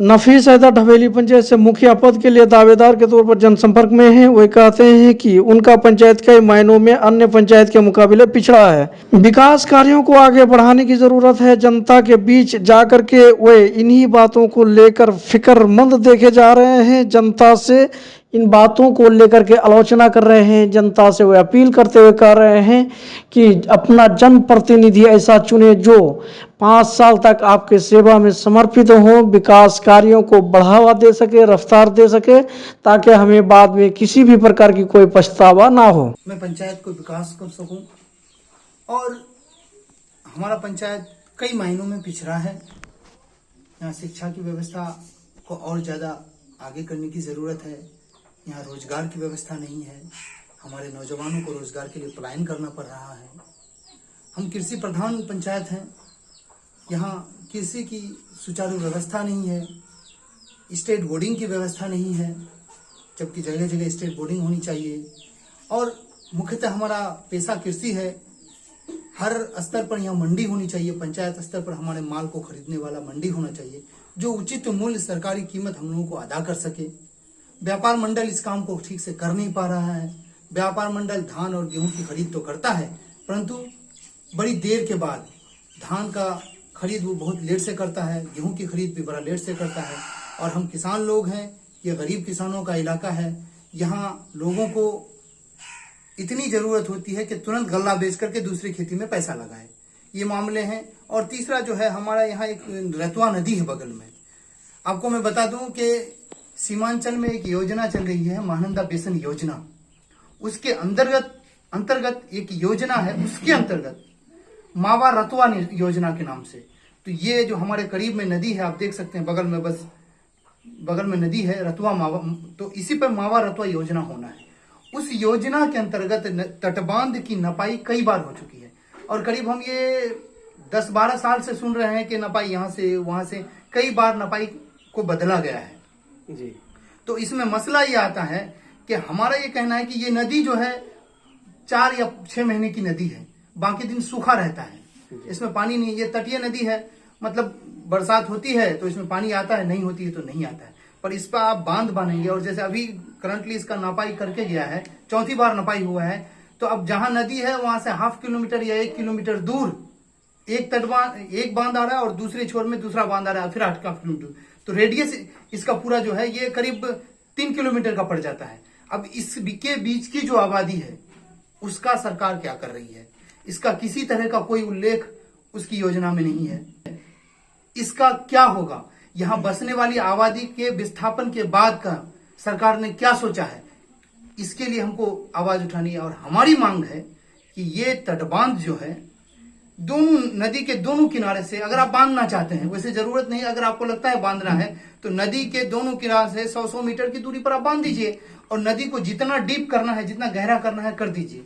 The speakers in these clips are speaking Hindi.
नफीस हैदर ढवेली पंचायत से मुखिया पद के लिए दावेदार के तौर पर जनसंपर्क में हैं। वे कहते हैं कि उनका पंचायत कई मायनों में अन्य पंचायत के मुकाबले पिछड़ा है। विकास कार्यों को आगे बढ़ाने की जरूरत है। जनता के बीच जाकर के वे इन्हीं बातों को लेकर फिक्रमंद देखे जा रहे हैं। जनता से इन बातों को लेकर के आलोचना कर रहे हैं। जनता से वे अपील करते हुए कह रहे हैं कि अपना जनप्रतिनिधि ऐसा चुने जो 5 साल तक आपके सेवा में समर्पित हो, विकास कार्यों को बढ़ावा दे सके, रफ्तार दे सके, ताकि हमें बाद में किसी भी प्रकार की कोई पछतावा ना हो। मैं पंचायत को विकास कर सकूं और हमारा पंचायत कई मायनों में पिछड़ा है। यहाँ शिक्षा की व्यवस्था को और ज़्यादा आगे करने की ज़रूरत है। यहाँ रोजगार की व्यवस्था नहीं है। हमारे नौजवानों को रोजगार के लिए पलायन करना पड़ रहा है। हम कृषि प्रधान पंचायत हैं। यहाँ कृषि की सुचारू व्यवस्था नहीं है। स्टेट बोर्डिंग की व्यवस्था नहीं है, जबकि जगह जगह स्टेट बोर्डिंग होनी चाहिए। और मुख्यतः हमारा पेशा कृषि है। हर स्तर पर यहाँ मंडी होनी चाहिए। पंचायत स्तर पर हमारे माल को खरीदने वाला मंडी होना चाहिए, जो उचित मूल्य सरकारी कीमत हम लोगों को अदा कर सके। व्यापार मंडल इस काम को ठीक से कर नहीं पा रहा है। व्यापार मंडल धान और गेहूं की खरीद तो करता है, परंतु बड़ी देर के बाद धान का खरीद वो बहुत लेट से करता है, गेहूं की खरीद भी बड़ा लेट से करता है। और हम किसान लोग हैं, ये गरीब किसानों का इलाका है। यहाँ लोगों को इतनी जरूरत होती है कि तुरंत गल्ला बेच करके दूसरी खेती में पैसा लगाए, ये मामले हैं। और तीसरा जो है, हमारा यहाँ एक रतवा नदी है बगल में। आपको मैं बता दूं कि सीमांचल में एक योजना चल रही है, महानंदा बेसन योजना। उसके अंतर्गत एक योजना है, उसके अंतर्गत मावा रतवा योजना के नाम से। तो ये जो हमारे करीब में नदी है, आप देख सकते हैं बगल में, बस बगल में नदी है रतवा मावा, तो इसी पर मावा रतवा योजना होना है। उस योजना के अंतर्गत तटबांध की नपाई कई बार हो चुकी है। और करीब हम ये 10-12 साल से सुन रहे हैं कि नपाई यहाँ से वहां से, कई बार नपाई को बदला गया है जी। तो इसमें मसला ये आता है कि हमारा ये कहना है कि ये नदी जो है 4 या 6 महीने की नदी है, बाकी दिन सूखा रहता है, इसमें पानी नहीं। ये तटीय नदी है, मतलब बरसात होती है तो इसमें पानी आता है, नहीं होती है तो नहीं आता है। पर इस पर आप बांध बनेंगे, और जैसे अभी करंटली इसका नपाई करके गया है, 4थी बार नपाई हुआ है, तो अब जहां नदी है वहां से 0.5 किलोमीटर या 1 किलोमीटर दूर एक बांध आ रहा है और दूसरे छोर में दूसरा बांध आ रहा है, फिर 8 किलोमीटर। तो रेडियस इसका पूरा जो है ये करीब 3 किलोमीटर का पड़ जाता है। अब इसके बीच की जो आबादी है उसका सरकार क्या कर रही है, इसका किसी तरह का कोई उल्लेख उसकी योजना में नहीं है। इसका क्या होगा, यहाँ बसने वाली आबादी के विस्थापन के बाद का सरकार ने क्या सोचा है, इसके लिए हमको आवाज उठानी है। और हमारी मांग है कि ये तटबांध जो है, दोनों नदी के दोनों किनारे से अगर आप बांधना चाहते हैं, वैसे जरूरत नहीं, अगर आपको लगता है बांधना है तो नदी के दोनों किनारे से 100-100 मीटर की दूरी पर आप बांध दीजिए। और नदी को जितना डीप करना है, जितना गहरा करना है, कर दीजिए।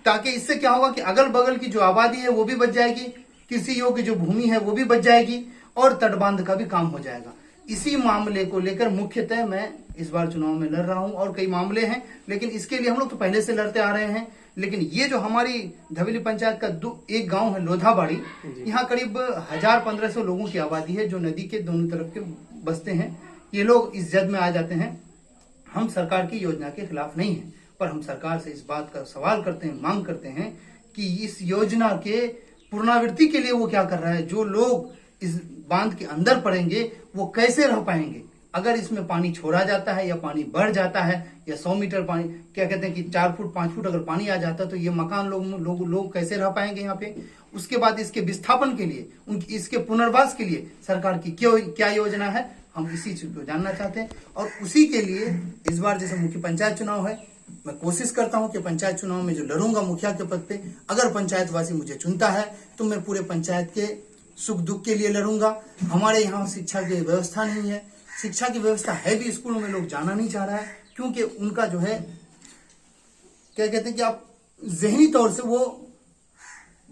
ताकि इससे क्या होगा कि अगल बगल की जो आबादी है वो भी बच जाएगी, कृषि योग्य जो भूमि है वो भी बच जाएगी, और तटबांध का भी काम हो जाएगा। इसी मामले को लेकर मुख्यतः मैं इस बार चुनाव में लड़ रहा हूं। और कई मामले हैं, लेकिन इसके लिए हम लोग तो पहले से लड़ते आ रहे हैं। लेकिन ये जो हमारी धवेली पंचायत का एक गांव है लोधाबाड़ी, यहाँ करीब 1000-1500 लोगों की आबादी है, जो नदी के दोनों तरफ के बसते हैं। ये लोग इस जद में आ जाते हैं। हम सरकार की योजना के खिलाफ नहीं है, पर हम सरकार से इस बात का सवाल करते हैं, मांग करते हैं कि इस योजना के पुनरावृत्ति के लिए वो क्या कर रहा है। जो लोग इस बांध के अंदर पड़ेंगे वो कैसे रह पाएंगे। अगर इसमें पानी छोड़ा जाता है या पानी बढ़ जाता है या 100 मीटर पानी, क्या कहते हैं कि 4 फुट 5 फुट अगर पानी आ जाता है तो ये मकान लोग कैसे रह पाएंगे यहाँ पे। उसके बाद इसके विस्थापन के लिए, उनकी इसके पुनर्वास के लिए सरकार की क्या योजना है, हम इसी चीज को जानना चाहते हैं। और उसी के लिए इस बार जैसे मुख्य पंचायत चुनाव है, मैं कोशिश करता हूं कि पंचायत चुनाव में जो लड़ूंगा मुखिया के पद पे, अगर पंचायतवासी मुझे चुनता है तो मैं पूरे पंचायत के सुख दुख के लिए लड़ूंगा। हमारे यहाँ शिक्षा की व्यवस्था नहीं है, शिक्षा की व्यवस्था है भी, स्कूलों में लोग जाना नहीं चाह रहा है, क्योंकि उनका जो है क्या कहते हैं कि आप जहनी तौर से वो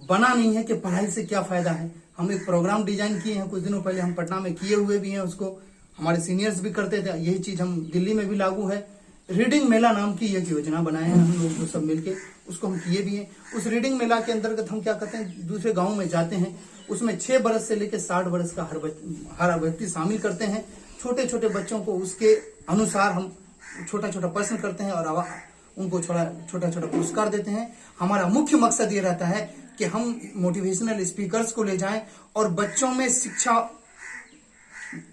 बना नहीं है कि पढ़ाई से क्या फायदा है। हम एक प्रोग्राम डिजाइन किए हैं कुछ दिनों पहले, हम पटना में किए हुए भी हैं, उसको हमारे सीनियर्स भी करते थे। यही चीज हम दिल्ली में भी लागू है रीडिंग मेला नाम की एक योजना बनाए हैं हम लोग सब मिलके, उसको हम किए भी हैं। उस रीडिंग मेला के अंतर्गत हम क्या करते हैं, दूसरे गांव में जाते हैं, उसमें 6 बरस से लेकर 60 बरस का हर व्यक्ति शामिल करते हैं। छोटे छोटे बच्चों को उसके अनुसार हम छोटा छोटा प्रश्न करते हैं और उनको छोटा छोटा पुरस्कार देते हैं। हमारा मुख्य मकसद ये रहता है कि हम मोटिवेशनल स्पीकर्स को ले जाएं और बच्चों में शिक्षा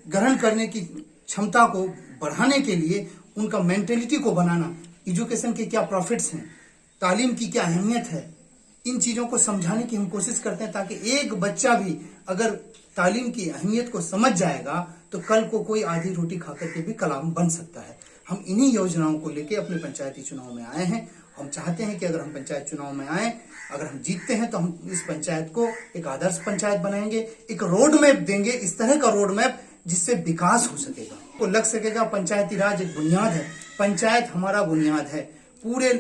ग्रहण करने की क्षमता को बढ़ाने के लिए उनका मेंटेलिटी को बनाना, एजुकेशन के क्या प्रॉफिट्स हैं, तालीम की क्या अहमियत है, इन चीजों को समझाने की हम कोशिश करते हैं, ताकि एक बच्चा भी अगर तालीम की अहमियत को समझ जाएगा तो कल को कोई आधी रोटी खाकर के भी कलाम बन सकता है। हम इन्हीं योजनाओं को लेके अपने पंचायती चुनाव में आए हैं। हम चाहते हैं कि अगर हम पंचायत चुनाव में आए, अगर हम जीतते हैं तो हम इस पंचायत को एक आदर्श पंचायत बनाएंगे, एक रोड मैप देंगे, इस तरह का रोड मैप जिससे विकास हो सकेगा, को लग सकेगा। पंचायती राज एक बुनियाद है, पंचायत हमारा बुनियाद है। पूरे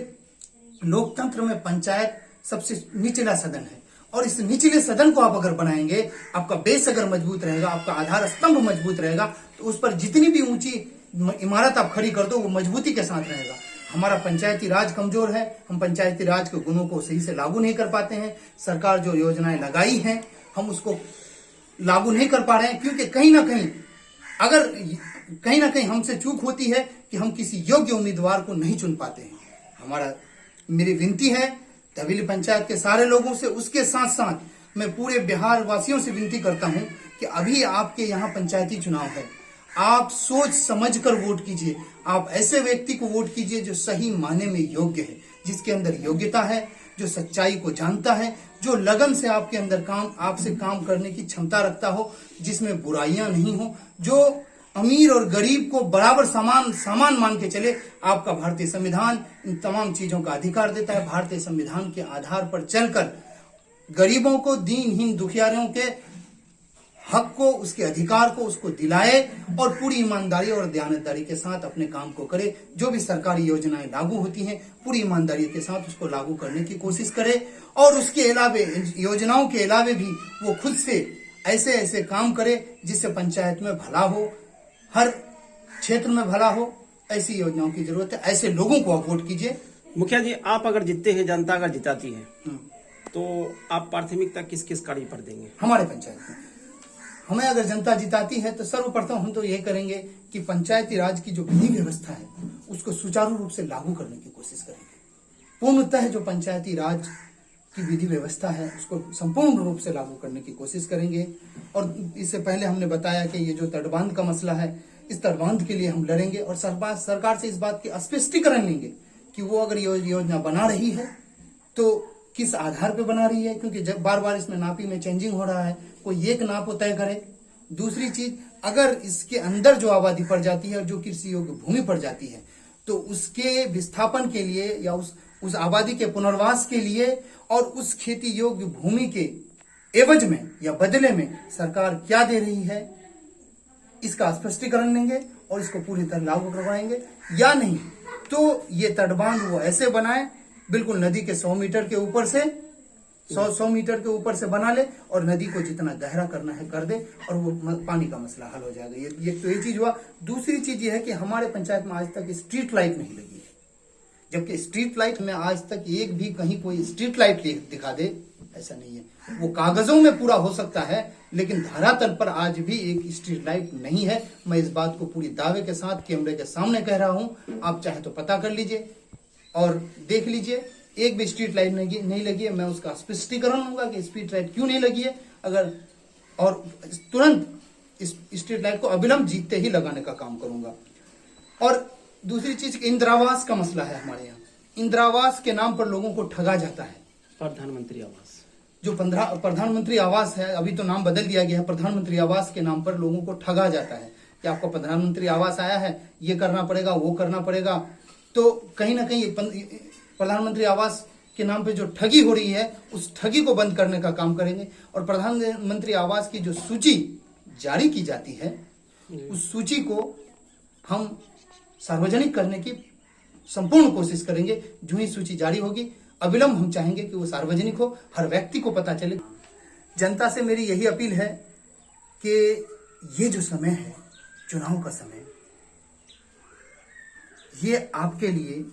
लोकतंत्र में पंचायत सबसे निचला सदन है और इस निचले सदन को आप अगर बनाएंगे, आपका बेस अगर मजबूत रहेगा, आपका आधार स्तंभ मजबूत रहेगा, तो उस पर जितनी भी ऊंची इमारत आप खड़ी कर दो वो मजबूती के साथ रहेगा। हमारा पंचायती राज कमजोर है, हम पंचायती राज के गुणों को सही से लागू नहीं कर पाते हैं। सरकार जो योजनाएं लगाई हैं हम उसको लागू नहीं कर पा रहे हैं, क्योंकि कहीं ना कहीं हमसे चूक होती है कि हम किसी योग्य उम्मीदवार को नहीं चुन पाते हैं। मेरी विनती है तवेली पंचायत के सारे लोगों से, उसके साथ साथ मैं पूरे बिहार वासियों से विनती करता हूं कि अभी आपके यहाँ पंचायती चुनाव है, आप सोच समझ कर वोट कीजिए। आप ऐसे व्यक्ति को वोट कीजिए जो सही मायने में योग्य है, जिसके अंदर योग्यता है, जो सच्चाई को जानता है, जो लगन से आपके अंदर आपसे काम करने की क्षमता रखता हो, जिसमें बुराइयां नहीं हो, जो अमीर और गरीब को बराबर सामान मान के चले। आपका भारतीय संविधान इन तमाम चीजों का अधिकार देता है। भारतीय संविधान के आधार पर चलकर गरीबों को, दीनहीन दुखियारियों के हक को, उसके अधिकार को उसको दिलाए और पूरी ईमानदारी और दयानतदारी के साथ अपने काम को करे। जो भी सरकारी योजनाएं लागू होती हैं पूरी ईमानदारी के साथ उसको लागू करने की कोशिश करे और उसके अलावे योजनाओं के अलावे भी वो खुद से ऐसे ऐसे काम करे जिससे पंचायत में भला हो, हर क्षेत्र में भला हो। ऐसी योजनाओं की जरूरत है, ऐसे लोगों को आप वोट कीजिए। मुखिया जी, आप अगर जीतते हैं, जनता अगर जिताती है, तो आप प्राथमिकता किस किस कार्य पर देंगे? हमारे पंचायत में हमें अगर जनता जिताती है तो सर्वप्रथम हम तो ये करेंगे कि पंचायती राज की जो विधि व्यवस्था है उसको सुचारू रूप से लागू करने की कोशिश करेंगे। पूर्णतः जो पंचायती राज की विधि व्यवस्था है उसको संपूर्ण रूप से लागू करने की कोशिश करेंगे। और इससे पहले हमने बताया कि ये जो तटबांध का मसला है, इस तटबांध के लिए हम लड़ेंगे और सरकार से इस बात की स्पष्टीकरण लेंगे कि वो अगर योजना बना रही है तो किस आधार पे बना रही है, क्योंकि जब बार बार इसमें नापी में चेंजिंग हो रहा है, कोई एक नाप तय करे। दूसरी चीज, अगर इसके अंदर जो आबादी पड़ जाती है और जो कृषि योग्य भूमि पड़ जाती है तो उसके विस्थापन के लिए या उस आबादी के पुनर्वास के लिए और उस खेती योग्य भूमि के एवज में या बदले में सरकार क्या दे रही है, इसका स्पष्टीकरण लेंगे और इसको पूरी तरह लागू करवाएंगे। या नहीं तो ये तटबांध वो ऐसे बनाए, बिल्कुल नदी के 100 मीटर के ऊपर से 100 मीटर के ऊपर से बना ले और नदी को जितना गहरा करना है कर दे और वो पानी का मसला हल हो जाएगा। ये चीज हुआ। दूसरी चीज ये है कि हमारे पंचायत में आज तक स्ट्रीट लाइट नहीं लगी है, जबकि स्ट्रीट लाइट में आज तक एक भी कहीं कोई स्ट्रीट लाइट दिखा दे ऐसा नहीं है। वो कागजों में पूरा हो सकता है लेकिन धरातल पर आज भी एक स्ट्रीट लाइट नहीं है। मैं इस बात को पूरी दावे के साथ कैमरे के सामने कह रहा हूं, आप चाहे तो पता कर लीजिए और देख लीजिए, एक भी स्ट्रीट लाइट नहीं लगी है। मैं उसका स्पष्टीकरण लूंगा कि स्ट्रीट लाइट क्यों नहीं लगी है, अगर और तुरंत इस स्ट्रीट लाइट को अविलंब जीतते ही लगाने का काम करूंगा। और दूसरी चीज, इंदिरावास का मसला है हमारे यहाँ। इंदिरावास के नाम पर लोगों को ठगा जाता है। प्रधानमंत्री आवास जो प्रधानमंत्री आवास है, अभी तो नाम बदल दिया गया है, प्रधानमंत्री आवास के नाम पर लोगों को ठगा जाता है कि आपको प्रधानमंत्री आवास आया है, ये करना पड़ेगा, वो करना पड़ेगा। तो कहीं ना कहीं प्रधानमंत्री आवास के नाम पे जो ठगी हो रही है उस ठगी को बंद करने का काम करेंगे। और प्रधानमंत्री आवास की जो सूची जारी की जाती है उस सूची को हम सार्वजनिक करने की संपूर्ण कोशिश करेंगे। जो ही सूची जारी होगी अविलंब हम चाहेंगे कि वो सार्वजनिक हो, हर व्यक्ति को पता चले। जनता से मेरी यही अपील है कि ये जो समय है, चुनाव का समय, ये आपके लिए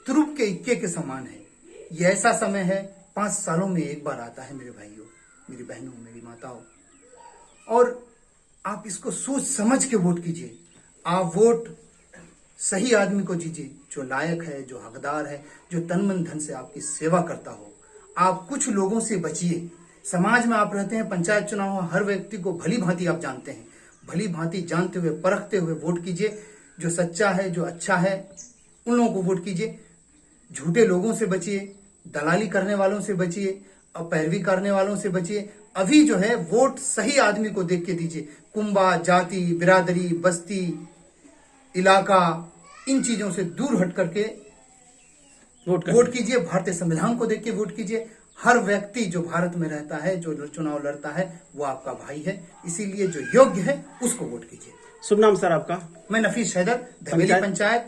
तुरुप के इक्के के समान है। ये ऐसा समय है 5 सालों में एक बार आता है मेरे भाइयों, मेरी बहनों, मेरी माताओं, और आप इसको सोच समझ के वोट कीजिए। आप वोट सही आदमी को दीजिए जो लायक है, जो हकदार है, जो तन मन धन से आपकी सेवा करता हो। आप कुछ लोगों से बचिए। समाज में आप रहते हैं, पंचायत चुनाव हर व्यक्ति को भली भांति आप जानते हैं, भली भांति जानते हुए परखते हुए वोट कीजिए। जो सच्चा है, जो अच्छा है, उन लोगों को वोट कीजिए। झूठे लोगों से बचिए, दलाली करने वालों से बचिए और पैरवी करने वालों से बचिए। अभी जो है वोट सही आदमी को देख के दीजिए। कुंबा, जाति, बिरादरी, बस्ती, इलाका, इन चीजों से दूर हट करके वोट कीजिए। भारतीय संविधान को देख के वोट कीजिए। हर व्यक्ति जो भारत में रहता है, जो चुनाव लड़ता है, वो आपका भाई है। इसीलिए जो योग्य है उसको वोट कीजिए। शुभ नाम सर आपका? मैं नफीस हैदर, धवेली पंचायत,